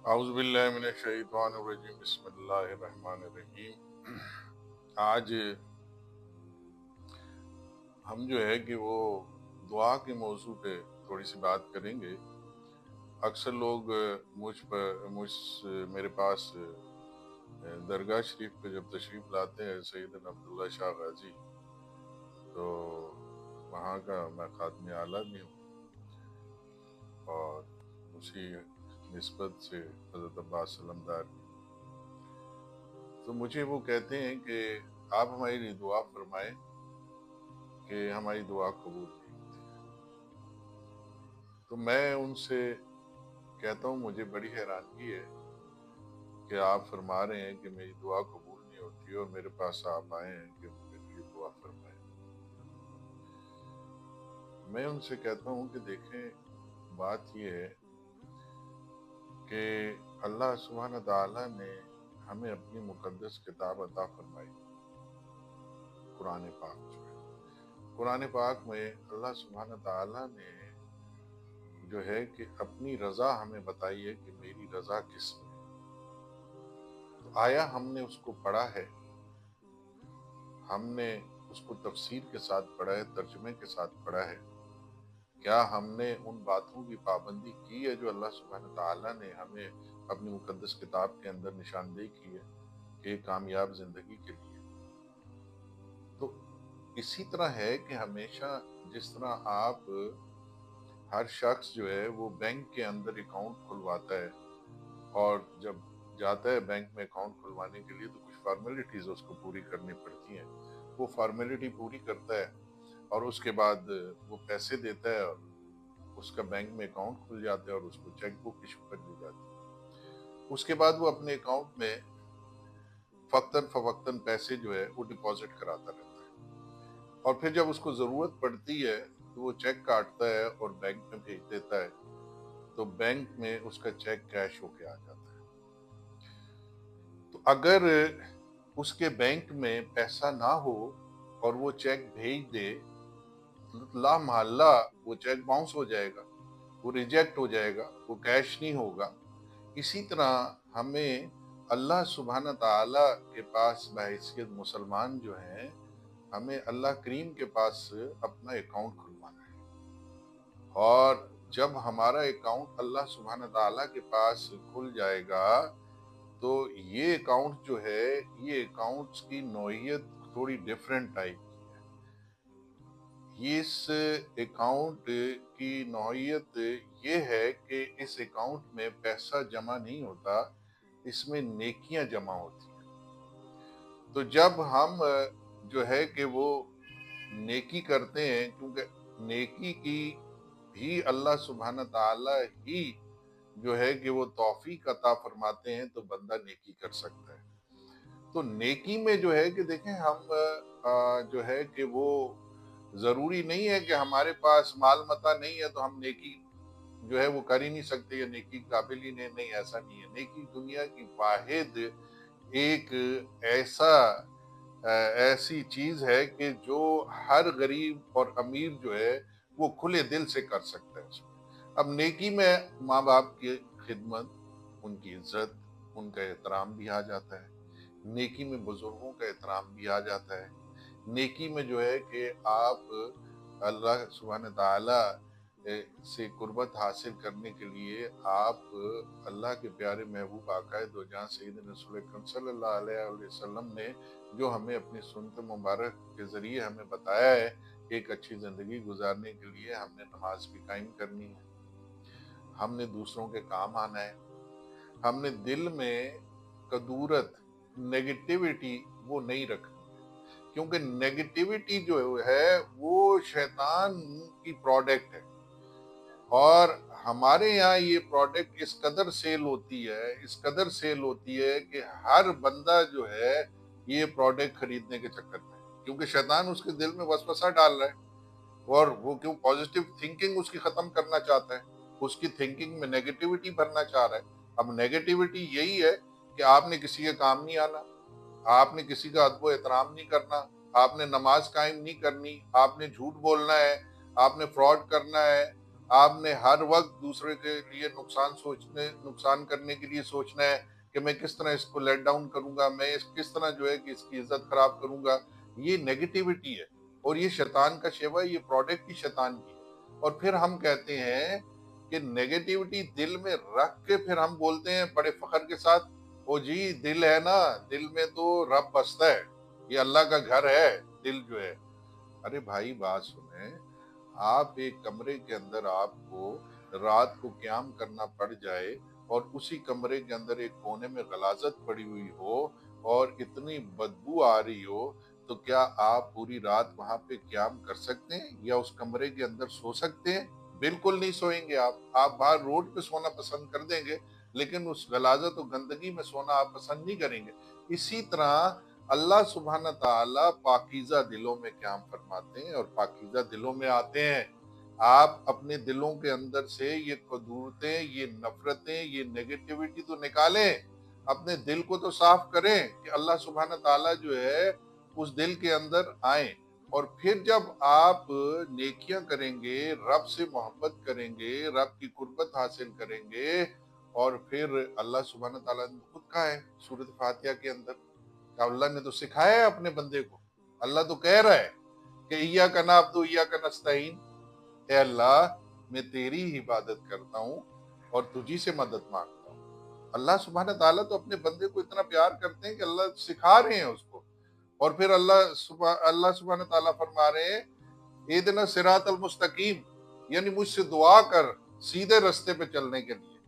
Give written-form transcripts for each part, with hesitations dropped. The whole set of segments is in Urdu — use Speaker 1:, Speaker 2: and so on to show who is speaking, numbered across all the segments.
Speaker 1: اعوذ باللہ من الشیطان الرجیم بسم اللہ الرحمن الرحیم۔ آج ہم جو ہے کہ وہ دعا کے موضوع پہ تھوڑی سی بات کریں گے۔ اکثر لوگ میرے پاس درگاہ شریف پہ جب تشریف لاتے ہیں سیدنا عبداللہ شاہ غازی، تو وہاں کا میں خادم اعلیٰ بھی ہوں، اور اسی نسبت سے حضرت عباس علمدار بھی۔ تو مجھے وہ کہتے ہیں کہ آپ ہمارے لیے دعا فرمائیں کہ ہماری دعا قبول نہیں ہوتی۔ تو میں ان سے کہتا ہوں مجھے بڑی حیرانگی ہے کہ آپ فرما رہے ہیں کہ میری دعا قبول نہیں ہوتی اور میرے پاس آپ آئے ہیں کہ میرے لیے دعا فرمائیں۔ میں ان سے کہتا ہوں کہ دیکھیں، بات یہ ہے کہ اللہ سبحانہ تعالیٰ نے ہمیں اپنی مقدس کتاب عطا فرمائی، قرآن پاک جو ہے۔ قرآن پاک میں اللہ سبحانہ تعالیٰ نے جو ہے کہ اپنی رضا ہمیں بتائی ہے کہ میری رضا کس میں ہے۔ تو آیا ہم نے اس کو پڑھا ہے؟ ہم نے اس کو تفسیر کے ساتھ پڑھا ہے، ترجمے کے ساتھ پڑھا ہے؟ کیا ہم نے ان باتوں کی پابندی کی ہے جو اللہ سبحانہ تعالیٰ نے ہمیں اپنی مقدس کتاب کے اندر نشاندہی کی ہے کہ ایک کامیاب زندگی کے لیے؟ تو اسی طرح ہے کہ ہمیشہ جس طرح آپ ہر شخص جو ہے وہ بینک کے اندر اکاؤنٹ کھلواتا ہے، اور جب جاتا ہے بینک میں اکاؤنٹ کھلوانے کے لیے تو کچھ فارمیلٹیز اس کو پوری کرنی پڑتی ہیں، وہ فارمیلٹی پوری کرتا ہے اور اس کے بعد وہ پیسے دیتا ہے اور اس کا بینک میں اکاؤنٹ کھل جاتا ہے اور اس کو چیک بک ایشو کر دی جاتی ہے۔ اس کے بعد وہ اپنے اکاؤنٹ میں فقتاً فوقتاً پیسے جو ہے وہ ڈپازٹ کراتا رہتا ہے، اور پھر جب اس کو ضرورت پڑتی ہے تو وہ چیک کاٹتا ہے اور بینک میں بھیج دیتا ہے، تو بینک میں اس کا چیک کیش ہو کے آ جاتا ہے۔ تو اگر اس کے بینک میں پیسہ نہ ہو اور وہ چیک بھیج دے، لا محالہ وہ چیک باؤنس ہو جائے گا، وہ ریجیکٹ ہو جائے گا، وہ کیش نہیں ہوگا۔ اسی طرح ہمیں اللہ سبحانہ تعالیٰ کے پاس بحیثیت مسلمان جو ہیں، ہمیں اللہ کریم کے پاس اپنا اکاؤنٹ کھلوانا ہے، اور جب ہمارا اکاؤنٹ اللہ سبحانہ تعالیٰ کے پاس کھل جائے گا تو یہ اکاؤنٹ جو ہے، یہ اکاؤنٹس کی نوعیت تھوڑی ڈیفرنٹ ٹائپ کی ہے۔ اس اکاؤنٹ کی نوعیت یہ ہے کہ اس اکاؤنٹ میں پیسہ جمع نہیں ہوتا، اس میں نیکیاں جمع ہوتی ہیں۔ تو جب ہم جو ہے کہ وہ نیکی کرتے ہیں، کیونکہ نیکی کی بھی اللہ سبحانہ تعالیٰ ہی جو ہے کہ وہ توفیق عطا فرماتے ہیں تو بندہ نیکی کر سکتا ہے۔ تو نیکی میں جو ہے کہ دیکھیں، ہم جو ہے کہ وہ ضروری نہیں ہے کہ ہمارے پاس مال متاع نہیں ہے تو ہم نیکی جو ہے وہ کر ہی نہیں سکتے یا نیکی قابل ہی نہیں، ایسا نہیں ہے۔ نیکی دنیا کی واحد ایک ایسی چیز ہے کہ جو ہر غریب اور امیر جو ہے وہ کھلے دل سے کر سکتا ہے اس میں۔ اب نیکی میں ماں باپ کی خدمت، ان کی عزت، ان کا احترام بھی آ جاتا ہے۔ نیکی میں بزرگوں کا احترام بھی آ جاتا ہے۔ نیکی میں جو ہے کہ آپ اللہ سبحانہ تعالیٰ سے قربت حاصل کرنے کے لیے آپ اللہ کے پیارے محبوب آقا دو جہاں سیدنا رسول اکرم صلی اللہ علیہ وسلم نے جو ہمیں اپنی سنت مبارک کے ذریعے ہمیں بتایا ہے کہ ایک اچھی زندگی گزارنے کے لیے ہم نے نماز بھی قائم کرنی ہے، ہم نے دوسروں کے کام آنا ہے، ہم نے دل میں کدورت، نیگیٹیوٹی وہ نہیں رکھنی ہے، کیونکہ نیگیٹیوٹی جو ہے وہ شیطان کی پروڈکٹ ہے، اور ہمارے یہاں یہ پروڈکٹ اس قدر سیل ہوتی ہے کہ ہر بندہ جو ہے یہ پروڈکٹ خریدنے کے چکر میں ہے، کیونکہ شیطان اس کے دل میں وسوسہ ڈال رہا ہے، اور وہ کیوں پازیٹیو تھنکنگ اس کی ختم کرنا چاہتا ہے، اس کی تھنکنگ میں نیگیٹیوٹی بھرنا چاہ رہا ہے۔ اب نیگیٹیوٹی یہی ہے کہ آپ نے کسی کے کام نہیں آنا، آپ نے کسی کا ادب و احترام نہیں کرنا، آپ نے نماز قائم نہیں کرنی، آپ نے جھوٹ بولنا ہے، آپ نے فراڈ کرنا ہے، آپ نے ہر وقت دوسرے کے لیے نقصان کرنے کے لیے سوچنا ہے کہ میں کس طرح اس کو لیٹ ڈاؤن کروں گا، میں کس طرح جو ہے کہ اس کی عزت خراب کروں گا. یہ نیگیٹیوٹی ہے اور یہ شیطان کا شیوا ہے، یہ پروڈکٹ ہی شیطان کی ہے. اور پھر ہم کہتے ہیں کہ نیگیٹیوٹی دل میں رکھ کے پھر ہم بولتے ہیں بڑے فخر کے ساتھ، او جی دل ہے نا، دل میں تو رب بستا ہے، یہ اللہ کا گھر ہے دل جو ہے. ارے بھائی بات سنیں، آپ ایک کمرے کے اندر آپ کو رات کو قیام کرنا پڑ جائے اور اسی کمرے کے اندر ایک کونے میں غلاظت پڑی ہوئی ہو اور اتنی بدبو آ رہی ہو، تو کیا آپ پوری رات وہاں پہ قیام کر سکتے ہیں یا اس کمرے کے اندر سو سکتے ہیں؟ بالکل نہیں سوئیں گے. آپ باہر روڈ پہ سونا پسند کر دیں گے لیکن اس غلاظت و گندگی میں سونا آپ پسند نہیں کریں گے. اسی طرح اللہ سبحانہ تعالیٰ پاکیزہ دلوں میں قیام فرماتے ہیں اور پاکیزہ دلوں میں آتے ہیں. آپ اپنے دلوں کے اندر سے یہ قدورتیں، یہ نفرتیں، یہ نیگیٹیوٹی تو نکالیں، اپنے دل کو تو صاف کریں کہ اللہ سبحانہ تعالیٰ جو ہے اس دل کے اندر آئیں. اور پھر جب آپ نیکیاں کریں گے، رب سے محبت کریں گے، رب کی قربت حاصل کریں گے، اور پھر اللہ سبحانہ تعالیٰ نے خود کہا ہے سورۃ فاتحہ کے اندر، اللہ نے تو سکھایا ہے اپنے بندے کو. اللہ تو کہہ رہا ہے کہ ایاک نعبد و ایاک نستعین، اے اللہ میں تیری ہی عبادت کرتا ہوں اور تجھی سے مدد مانگتا ہوں. اللہ سبحانہ تعالیٰ تو اپنے بندے کو اتنا پیار کرتے ہیں کہ اللہ سکھا رہے ہیں اس کو. اور پھر اللہ سبحانہ تعالیٰ فرما رہے ہیں اہدنا الصراط المستقیم، یعنی مجھ سے دعا کر سیدھے رستے پہ چلنے کے لیے.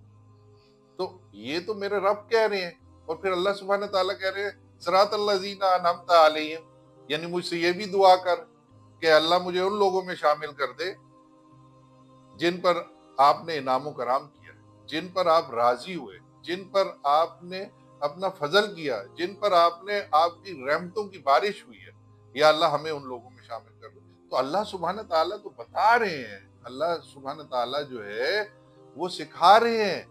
Speaker 1: تو یہ تو میرے رب کہہ رہے ہیں. اور پھر اللہ سبحانہ تعالیٰ کہہ رہے ہیں صراط الذین انعمت علیہم، یعنی مجھ سے یہ بھی دعا کر کہ اللہ مجھے ان لوگوں میں شامل کر دے جن پر آپ نے انعام و کرام کیا، جن پر آپ راضی ہوئے، جن پر آپ نے اپنا فضل کیا، جن پر آپ نے آپ کی رحمتوں کی بارش ہوئی ہے. یا اللہ ہمیں ان لوگوں میں شامل کر دو. تو اللہ سبحانہ تعالیٰ تو بتا رہے ہیں، اللہ سبحانہ تعالیٰ جو ہے وہ سکھا رہے ہیں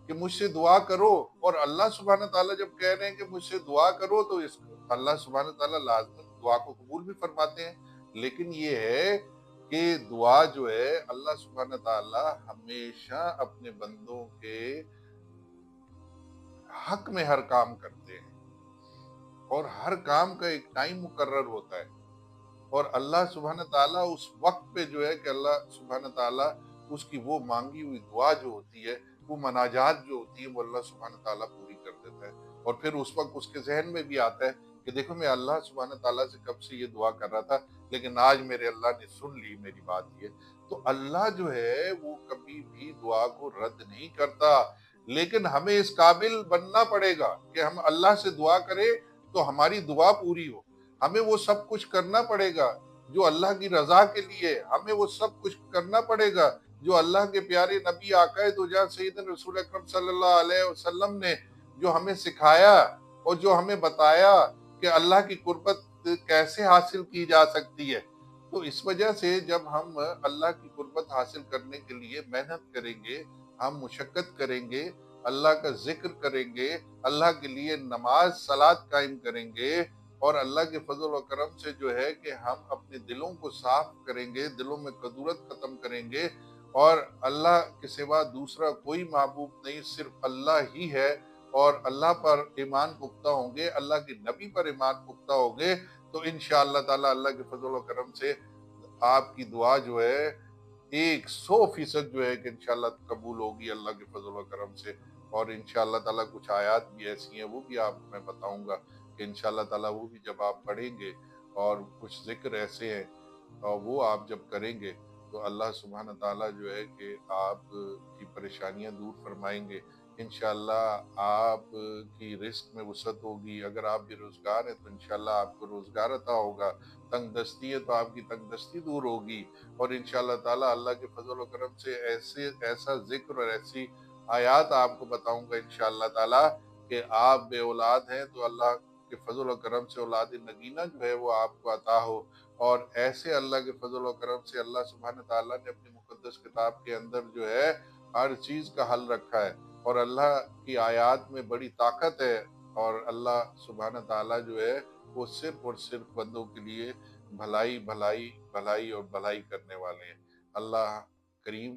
Speaker 1: کہ مجھ سے دعا کرو. اور اللہ سبحانہ تعالیٰ جب کہہ رہے ہیں کہ مجھ سے دعا کرو تو اللہ سبحانہ تعالیٰ لازماً دعا کو قبول بھی فرماتے ہیں. لیکن یہ ہے کہ دعا جو ہے اللہ سبحانہ تعالیٰ ہمیشہ اپنے بندوں کے حق میں ہر کام کرتے ہیں اور ہر کام کا ایک ٹائم مقرر ہوتا ہے. اور اللہ سبحانہ تعالیٰ اس وقت پہ جو ہے کہ اللہ سبحانہ تعالیٰ اس کی وہ مانگی ہوئی دعا جو ہوتی ہے، وہ مناجات جو ہوتی ہے، وہ اللہ سبحانہ تعالیٰ پوری کر دیتا ہے. اور پھر اس وقت اس کے ذہن میں بھی آتا ہے کہ دیکھو میں اللہ سبحانہ تعالیٰ سے کب سے یہ دعا کر رہا تھا لیکن آج میرے اللہ نے سن لی میری بات. یہ تو اللہ جو ہے وہ کبھی بھی دعا کو رد نہیں کرتا، لیکن ہمیں اس قابل بننا پڑے گا کہ ہم اللہ سے دعا کریں تو ہماری دعا پوری ہو. ہمیں وہ سب کچھ کرنا پڑے گا جو اللہ کی رضا کے لیے، ہمیں وہ سب کچھ کرنا پڑے گا جو اللہ کے پیارے نبی آقا دو جہاں سیدنا رسول اکرم صلی اللہ علیہ وسلم نے جو ہمیں سکھایا اور جو ہمیں بتایا کہ اللہ کی قربت کیسے حاصل کی جا سکتی ہے. تو اس وجہ سے جب ہم اللہ کی قربت حاصل کرنے کے لیے محنت کریں گے، ہم مشقت کریں گے، اللہ کا ذکر کریں گے، اللہ کے لیے نماز صلات قائم کریں گے، اور اللہ کے فضل و کرم سے جو ہے کہ ہم اپنے دلوں کو صاف کریں گے، دلوں میں کدورت ختم کریں گے، اور اللہ کے سوا دوسرا کوئی معبود نہیں، صرف اللہ ہی ہے، اور اللہ پر ایمان پختہ ہوں گے، اللہ کے نبی پر ایمان پختہ ہوں گے، تو انشاءاللہ تعالی اللہ کے فضل و کرم سے آپ کی دعا جو ہے 100% جو ہے کہ انشاءاللہ قبول ہوگی اللہ کے فضل و کرم سے. اور انشاءاللہ تعالی کچھ آیات بھی ایسی ہیں وہ بھی آپ میں بتاؤں گا کہ انشاءاللہ تعالی وہ بھی جب آپ پڑھیں گے، اور کچھ ذکر ایسے ہیں اور وہ آپ جب کریں گے تو اللہ سبحانہ تعالیٰ جو ہے کہ آپ کی پریشانیاں دور فرمائیں گے. انشاءاللہ آپ کی رزق میں وسعت ہوگی. اگر آپ بے روزگار ہیں تو انشاءاللہ آپ کو روزگار عطا ہوگا. تنگ دستی ہے تو آپ کی تنگ دستی دور ہوگی. اور انشاءاللہ تعالیٰ اللہ کے فضل و کرم سے ایسا ذکر اور ایسی آیات آپ کو بتاؤں گا انشاءاللہ تعالیٰ کہ آپ بے اولاد ہیں تو اللہ کے فضل و کرم سے اولاد نگینہ جو ہے وہ آپ کو عطا ہو. اور ایسے اللہ کے فضل و کرم سے اللہ سبحانہ تعالیٰ نے اپنی مقدس کتاب کے اندر جو ہے ہر چیز کا حل رکھا ہے، اور اللہ کی آیات میں بڑی طاقت ہے، اور اللہ سبحانہ تعالیٰ جو ہے وہ صرف اور صرف بندوں کے لیے بھلائی بھلائی بھلائی اور بھلائی کرنے والے ہیں. اللہ کریم